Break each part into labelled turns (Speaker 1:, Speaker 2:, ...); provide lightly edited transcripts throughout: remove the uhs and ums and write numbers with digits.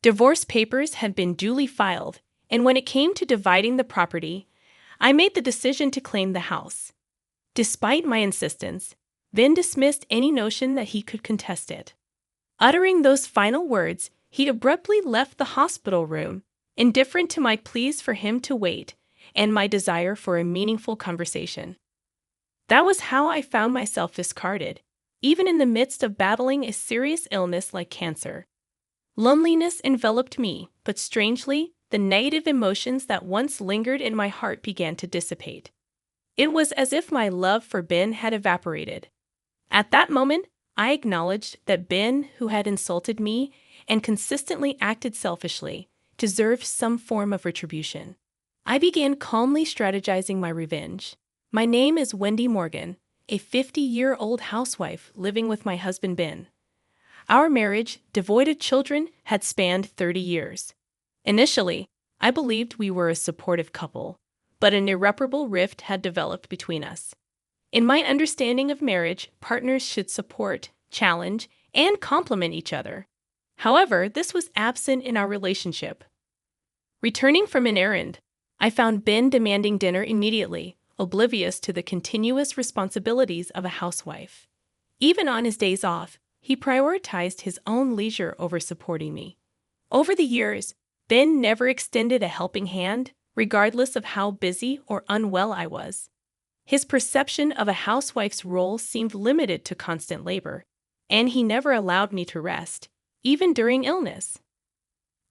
Speaker 1: Divorce papers had been duly filed, and when it came to dividing the property, I made the decision to claim the house. Despite my insistence, Ben dismissed any notion that he could contest it. Uttering those final words, he abruptly left the hospital room, indifferent to my pleas for him to wait and my desire for a meaningful conversation. That was how I found myself discarded, even in the midst of battling a serious illness like cancer. Loneliness enveloped me, but strangely, the negative emotions that once lingered in my heart began to dissipate. It was as if my love for Ben had evaporated. At that moment, I acknowledged that Ben, who had insulted me and consistently acted selfishly, deserved some form of retribution. I began calmly strategizing my revenge. My name is Wendy Morgan, a 50-year-old housewife living with my husband Ben. Our marriage, devoid of children, had spanned 30 years. Initially, I believed we were a supportive couple, but an irreparable rift had developed between us. In my understanding of marriage, partners should support, challenge, and complement each other. However, this was absent in our relationship. Returning from an errand, I found Ben demanding dinner immediately, oblivious to the continuous responsibilities of a housewife. Even on his days off, he prioritized his own leisure over supporting me. Over the years, Ben never extended a helping hand, regardless of how busy or unwell I was. His perception of a housewife's role seemed limited to constant labor, and he never allowed me to rest, even during illness.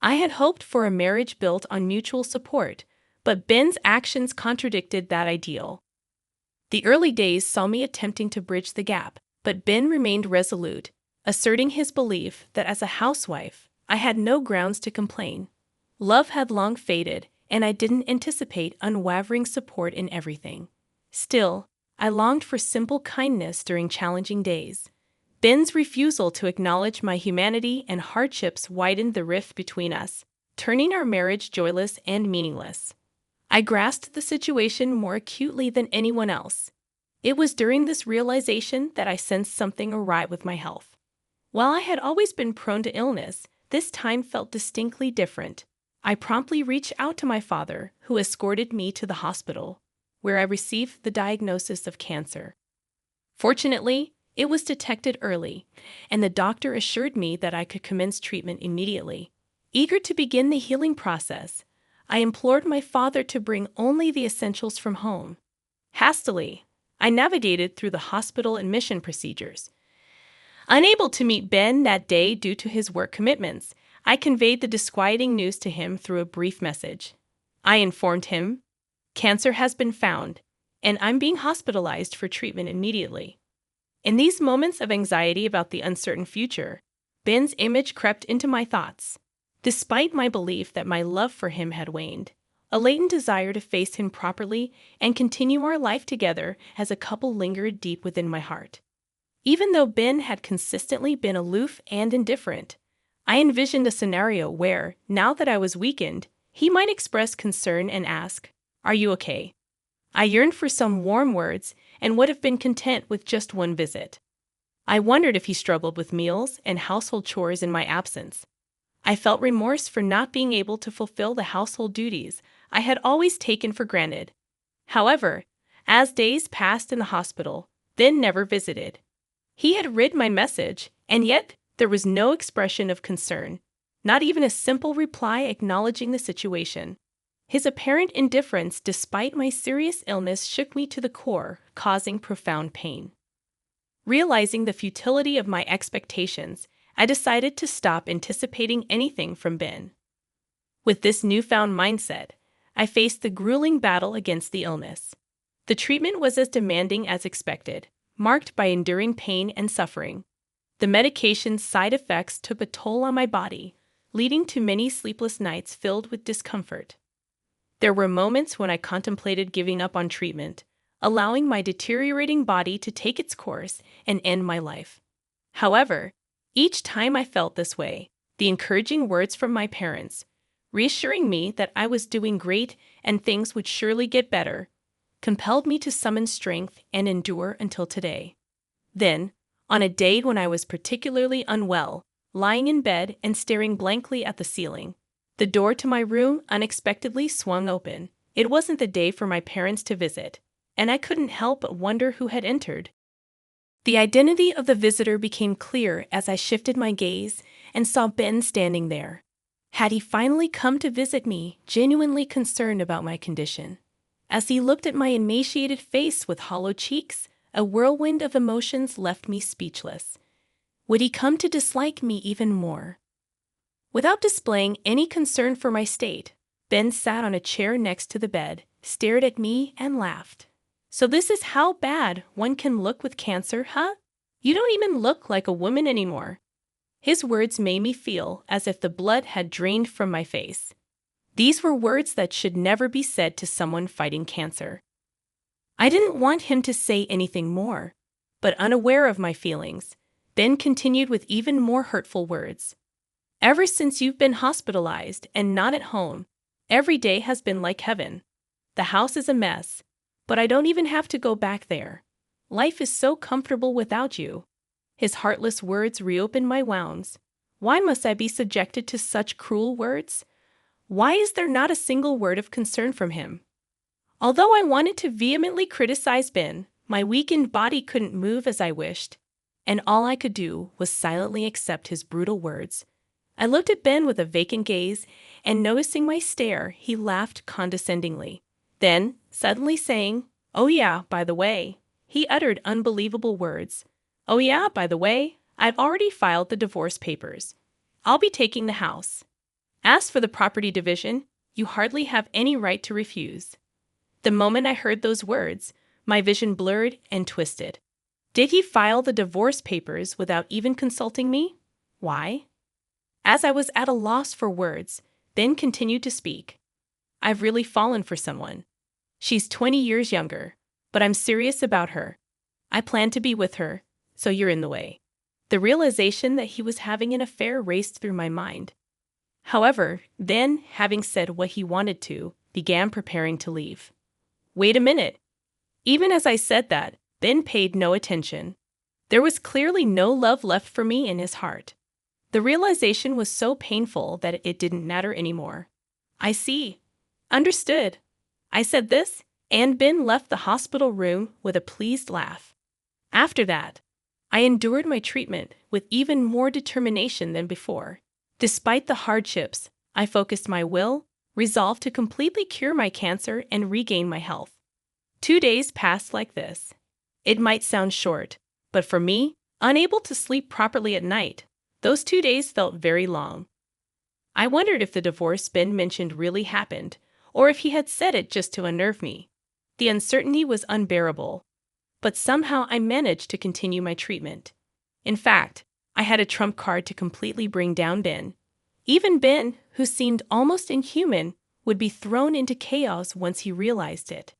Speaker 1: I had hoped for a marriage built on mutual support, but Ben's actions contradicted that ideal. The early days saw me attempting to bridge the gap, but Ben remained resolute, asserting his belief that as a housewife, I had no grounds to complain. Love had long faded, and I didn't anticipate unwavering support in everything. Still, I longed for simple kindness during challenging days. Ben's refusal to acknowledge my humanity and hardships widened the rift between us, turning our marriage joyless and meaningless. I grasped the situation more acutely than anyone else. It was during this realization that I sensed something awry with my health. While I had always been prone to illness, this time felt distinctly different. I promptly reached out to my father, who escorted me to the hospital, where I received the diagnosis of cancer. Fortunately, it was detected early, and the doctor assured me that I could commence treatment immediately. Eager to begin the healing process, I implored my father to bring only the essentials from home. Hastily, I navigated through the hospital admission procedures. Unable to meet Ben that day due to his work commitments, I conveyed the disquieting news to him through a brief message. I informed him, "Cancer has been found, and I'm being hospitalized for treatment immediately." In these moments of anxiety about the uncertain future, Ben's image crept into my thoughts. Despite my belief that my love for him had waned, a latent desire to face him properly and continue our life together as a couple lingered deep within my heart. Even though Ben had consistently been aloof and indifferent, I envisioned a scenario where, now that I was weakened, he might express concern and ask, "Are you okay?" I yearned for some warm words and would have been content with just one visit. I wondered if he struggled with meals and household chores in my absence. I felt remorse for not being able to fulfill the household duties I had always taken for granted. However, as days passed in the hospital, Ben never visited. He had read my message, and yet there was no expression of concern, not even a simple reply acknowledging the situation. His apparent indifference despite my serious illness shook me to the core, causing profound pain. Realizing the futility of my expectations, I decided to stop anticipating anything from Ben. With this newfound mindset, I faced the grueling battle against the illness. The treatment was as demanding as expected, marked by enduring pain and suffering. The medication's side effects took a toll on my body, leading to many sleepless nights filled with discomfort. There were moments when I contemplated giving up on treatment, allowing my deteriorating body to take its course and end my life. However, each time I felt this way, the encouraging words from my parents, reassuring me that I was doing great and things would surely get better, compelled me to summon strength and endure until today. Then, on a day when I was particularly unwell, lying in bed and staring blankly at the ceiling. The door to my room unexpectedly swung open. It wasn't the day for my parents to visit, and I couldn't help but wonder who had entered. The identity of the visitor became clear as I shifted my gaze and saw Ben standing there. Had he finally come to visit me, genuinely concerned about my condition? As he looked at my emaciated face with hollow cheeks, a whirlwind of emotions left me speechless. Would he come to dislike me even more? Without displaying any concern for my state, Ben sat on a chair next to the bed, stared at me, and laughed. So this is how bad one can look with cancer, huh? You don't even look like a woman anymore. His words made me feel as if the blood had drained from my face. These were words that should never be said to someone fighting cancer. I didn't want him to say anything more, but unaware of my feelings, Ben continued with even more hurtful words. Ever since you've been hospitalized and not at home, every day has been like heaven. The house is a mess, but I don't even have to go back there. Life is so comfortable without you. His heartless words reopened my wounds. Why must I be subjected to such cruel words? Why is there not a single word of concern from him? Although I wanted to vehemently criticize Ben, my weakened body couldn't move as I wished, and all I could do was silently accept his brutal words. I looked at Ben with a vacant gaze, and noticing my stare, he laughed condescendingly. Then, suddenly saying, "Oh yeah, by the way," he uttered unbelievable words. "Oh yeah, by the way, I've already filed the divorce papers. I'll be taking the house. As for the property division, you hardly have any right to refuse." The moment I heard those words, my vision blurred and twisted. Did he file the divorce papers without even consulting me? Why? As I was at a loss for words, Ben continued to speak. "I've really fallen for someone. She's 20 years younger, but I'm serious about her. I plan to be with her, so you're in the way." The realization that he was having an affair raced through my mind. However, then, having said what he wanted to, began preparing to leave. Wait a minute. Even as I said that, Ben paid no attention. There was clearly no love left for me in his heart. The realization was so painful that it didn't matter anymore. "I see. Understood." I said this, and Ben left the hospital room with a pleased laugh. After that, I endured my treatment with even more determination than before. Despite the hardships, I focused my will, resolved to completely cure my cancer and regain my health. 2 days passed like this. It might sound short, but for me, unable to sleep properly at night, those 2 days felt very long. I wondered if the divorce Ben mentioned really happened, or if he had said it just to unnerve me. The uncertainty was unbearable, but somehow I managed to continue my treatment. In fact, I had a trump card to completely bring down Ben. Even Ben, who seemed almost inhuman, would be thrown into chaos once he realized it.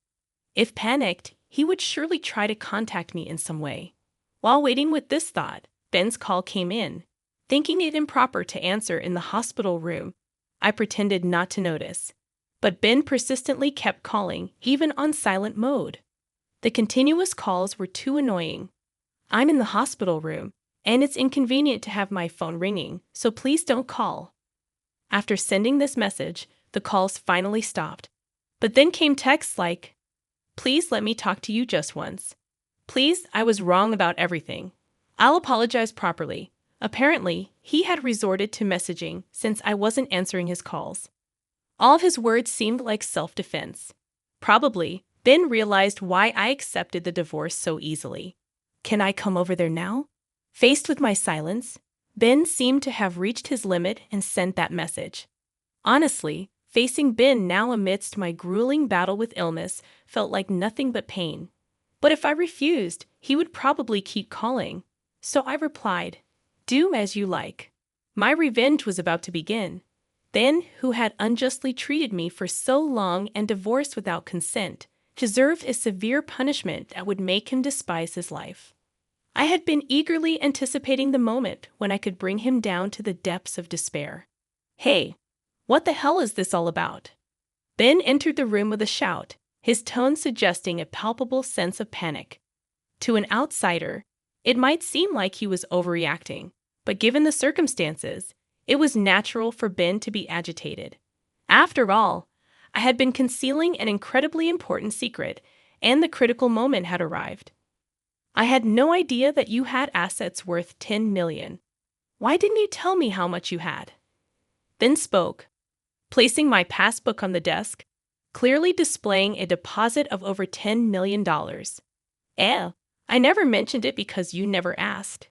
Speaker 1: If panicked, he would surely try to contact me in some way. While waiting with this thought, Ben's call came in. Thinking it improper to answer in the hospital room, I pretended not to notice. But Ben persistently kept calling, even on silent mode. The continuous calls were too annoying. "I'm in the hospital room, and it's inconvenient to have my phone ringing, so please don't call." After sending this message, the calls finally stopped. But then came texts like, "Please let me talk to you just once. Please, I was wrong about everything. I'll apologize properly." Apparently, he had resorted to messaging since I wasn't answering his calls. All of his words seemed like self-defense. Probably, Ben realized why I accepted the divorce so easily. "Can I come over there now?" Faced with my silence, Ben seemed to have reached his limit and sent that message. Honestly, facing Ben now amidst my grueling battle with illness felt like nothing but pain. But if I refused, he would probably keep calling. So I replied, "Do as you like." My revenge was about to begin. Ben, who had unjustly treated me for so long and divorced without consent, deserved a severe punishment that would make him despise his life. I had been eagerly anticipating the moment when I could bring him down to the depths of despair. "Hey, what the hell is this all about?" Ben entered the room with a shout, his tone suggesting a palpable sense of panic. To an outsider, it might seem like he was overreacting, but given the circumstances, it was natural for Ben to be agitated. After all, I had been concealing an incredibly important secret, and the critical moment had arrived. I had no idea that you had assets worth $10 million. Why didn't you tell me how much you had? Ben spoke, placing my passbook on the desk, clearly displaying a deposit of over $10 million. I never mentioned it because you never asked.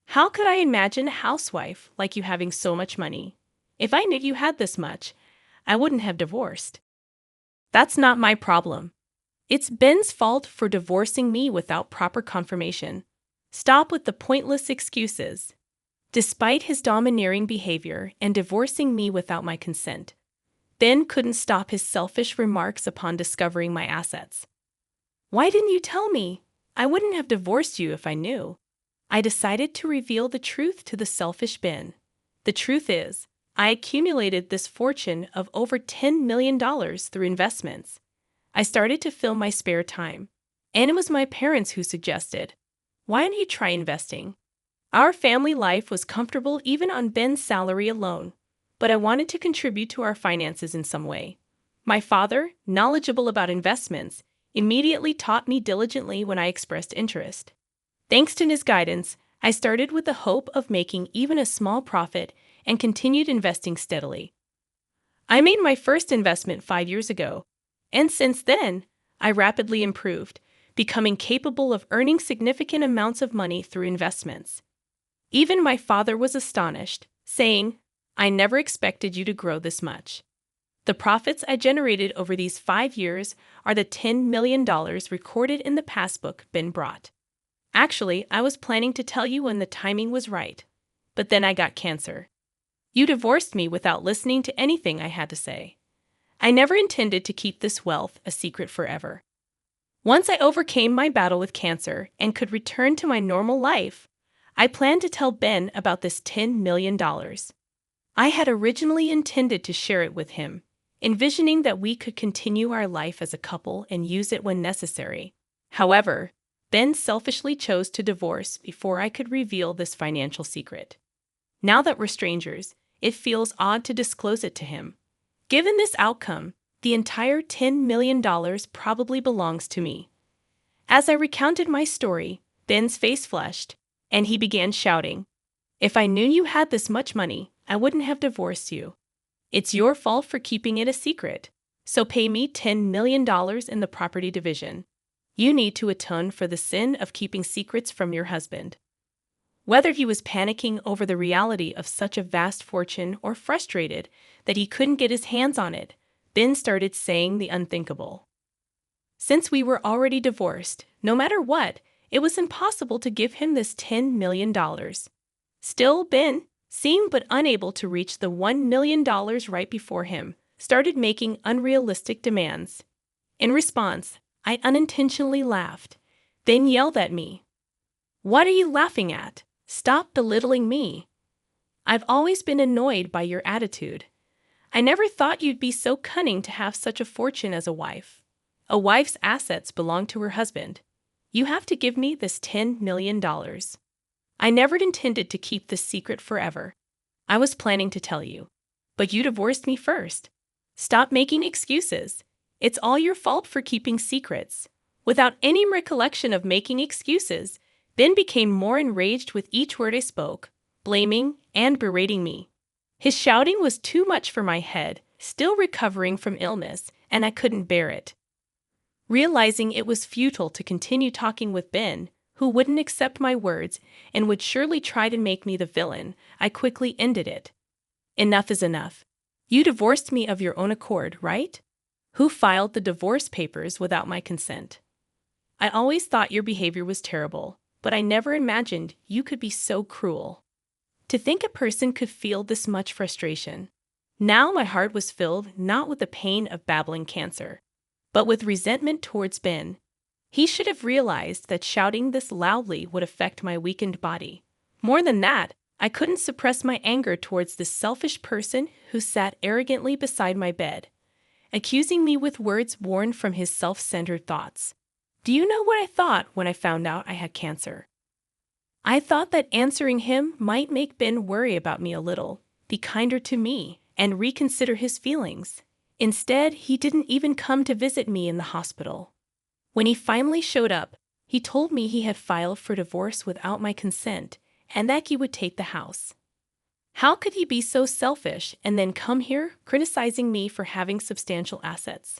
Speaker 1: How could I imagine a housewife like you having so much money? If I knew you had this much, I wouldn't have divorced. That's not my problem. It's Ben's fault for divorcing me without proper confirmation. Stop with the pointless excuses. Despite his domineering behavior and divorcing me without my consent, Ben couldn't stop his selfish remarks upon discovering my assets. Why didn't you tell me? I wouldn't have divorced you if I knew. I decided to reveal the truth to the selfish Ben. The truth is, I accumulated this fortune of over $10 million through investments. I started to fill my spare time, and it was my parents who suggested, "Why don't you try investing?" Our family life was comfortable even on Ben's salary alone, but I wanted to contribute to our finances in some way. My father, knowledgeable about investments, immediately taught me diligently when I expressed interest. Thanks to his guidance, I started with the hope of making even a small profit and continued investing steadily. I made my first investment 5 years ago, and since then, I rapidly improved, becoming capable of earning significant amounts of money through investments. Even my father was astonished, saying, "I never expected you to grow this much." The profits I generated over these 5 years are the $10 million recorded in the passbook Ben brought. Actually, I was planning to tell you when the timing was right, but then I got cancer. You divorced me without listening to anything I had to say. I never intended to keep this wealth a secret forever. Once I overcame my battle with cancer and could return to my normal life, I planned to tell Ben about this $10 million. I had originally intended to share it with him, envisioning that we could continue our life as a couple and use it when necessary. However, Ben selfishly chose to divorce before I could reveal this financial secret. Now that we're strangers, it feels odd to disclose it to him. Given this outcome, the entire $10 million probably belongs to me. As I recounted my story, Ben's face flushed, and he began shouting, "If I knew you had this much money, I wouldn't have divorced you. It's your fault for keeping it a secret, so pay me $10 million in the property division. You need to atone for the sin of keeping secrets from your husband." Whether he was panicking over the reality of such a vast fortune or frustrated that he couldn't get his hands on it, Ben started saying the unthinkable. Since we were already divorced, no matter what, it was impossible to give him this $10 million. Still, Ben, seeing but unable to reach the $1 million right before him, started making unrealistic demands. In response, I unintentionally laughed, then yelled at me. "What are you laughing at? Stop belittling me. I've always been annoyed by your attitude. I never thought you'd be so cunning to have such a fortune as a wife. A wife's assets belong to her husband. You have to give me this $10 million. I never intended to keep this secret forever. I was planning to tell you. But you divorced me first. Stop making excuses. It's all your fault for keeping secrets." Without any recollection of making excuses, Ben became more enraged with each word I spoke, blaming and berating me. His shouting was too much for my head, still recovering from illness, and I couldn't bear it. Realizing it was futile to continue talking with Ben, who wouldn't accept my words and would surely try to make me the villain, I quickly ended it. "Enough is enough. You divorced me of your own accord, right? Who filed the divorce papers without my consent? I always thought your behavior was terrible, but I never imagined you could be so cruel. To think a person could feel this much frustration." Now my heart was filled not with the pain of battling cancer, but with resentment towards Ben. He should have realized that shouting this loudly would affect my weakened body. More than that, I couldn't suppress my anger towards this selfish person who sat arrogantly beside my bed, accusing me with words born from his self-centered thoughts. Do you know what I thought when I found out I had cancer? I thought that answering him might make Ben worry about me a little, be kinder to me, and reconsider his feelings. Instead, he didn't even come to visit me in the hospital. When he finally showed up, he told me he had filed for divorce without my consent and that he would take the house. How could he be so selfish and then come here criticizing me for having substantial assets?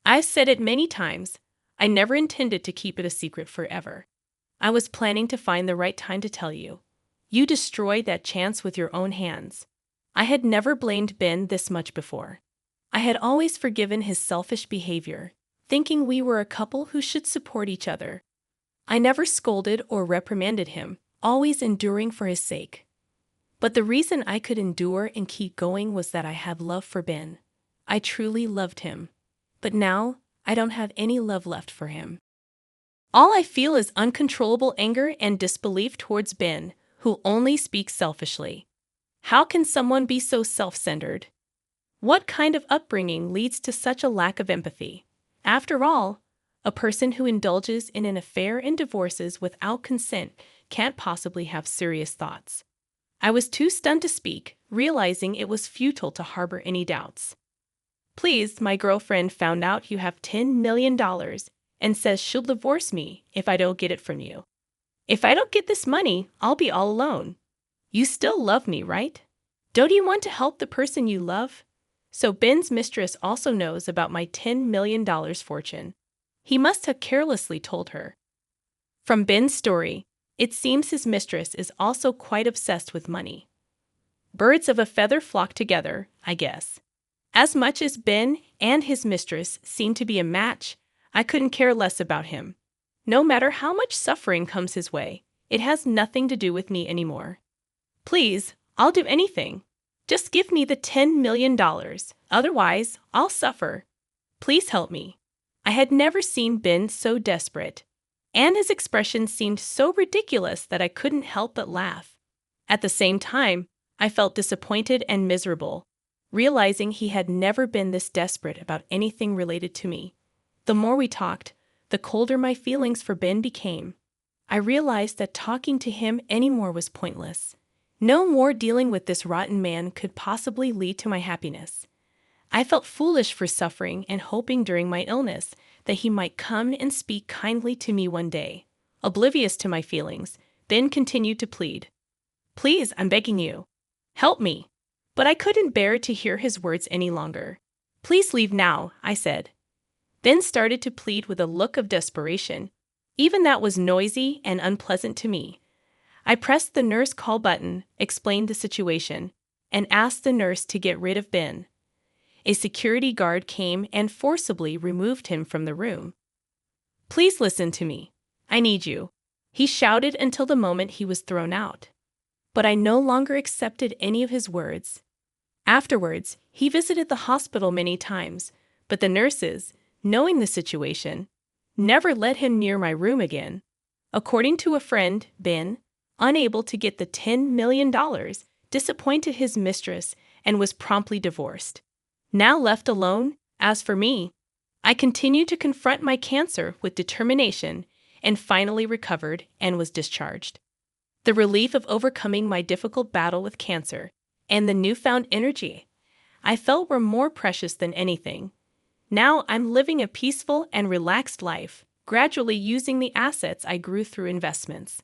Speaker 1: I've said it many times, I never intended to keep it a secret forever. I was planning to find the right time to tell you. You destroyed that chance with your own hands. I had never blamed Ben this much before. I had always forgiven his selfish behavior, thinking we were a couple who should support each other. I never scolded or reprimanded him, always enduring for his sake. But the reason I could endure and keep going was that I had love for Ben. I truly loved him. But now, I don't have any love left for him. All I feel is uncontrollable anger and disbelief towards Ben, who only speaks selfishly. How can someone be so self-centered? What kind of upbringing leads to such a lack of empathy? After all, a person who indulges in an affair and divorces without consent can't possibly have serious thoughts. I was too stunned to speak, realizing it was futile to harbor any doubts. Please, my girlfriend found out you have $10 million and says she'll divorce me if I don't get it from you. If I don't get this money, I'll be all alone. You still love me, right? Don't you want to help the person you love? So Ben's mistress also knows about my $10 million fortune. He must have carelessly told her. From Ben's story, it seems his mistress is also quite obsessed with money. Birds of a feather flock together, I guess. As much as Ben and his mistress seem to be a match, I couldn't care less about him. No matter how much suffering comes his way, it has nothing to do with me anymore. Please, I'll do anything. Just give me the $10 million, otherwise I'll suffer. Please help me. I had never seen Ben so desperate, and his expression seemed so ridiculous that I couldn't help but laugh. At the same time, I felt disappointed and miserable, realizing he had never been this desperate about anything related to me. The more we talked, the colder my feelings for Ben became. I realized that talking to him anymore was pointless. No more dealing with this rotten man could possibly lead to my happiness. I felt foolish for suffering and hoping during my illness that he might come and speak kindly to me one day. Oblivious to my feelings, Ben continued to plead. Please, I'm begging you. Help me. But I couldn't bear to hear his words any longer. Please leave now, I said. Ben started to plead with a look of desperation. Even that was noisy and unpleasant to me. I pressed the nurse call button, explained the situation, and asked the nurse to get rid of Ben. A security guard came and forcibly removed him from the room. Please listen to me. I need you, he shouted until the moment he was thrown out. But I no longer accepted any of his words. Afterwards, he visited the hospital many times, but the nurses, knowing the situation, never let him near my room again. According to a friend, Ben, unable to get the $10 million, disappointed his mistress and was promptly divorced. Now left alone, as for me, I continued to confront my cancer with determination and finally recovered and was discharged. The relief of overcoming my difficult battle with cancer and the newfound energy I felt were more precious than anything. Now I'm living a peaceful and relaxed life, gradually using the assets I grew through investments.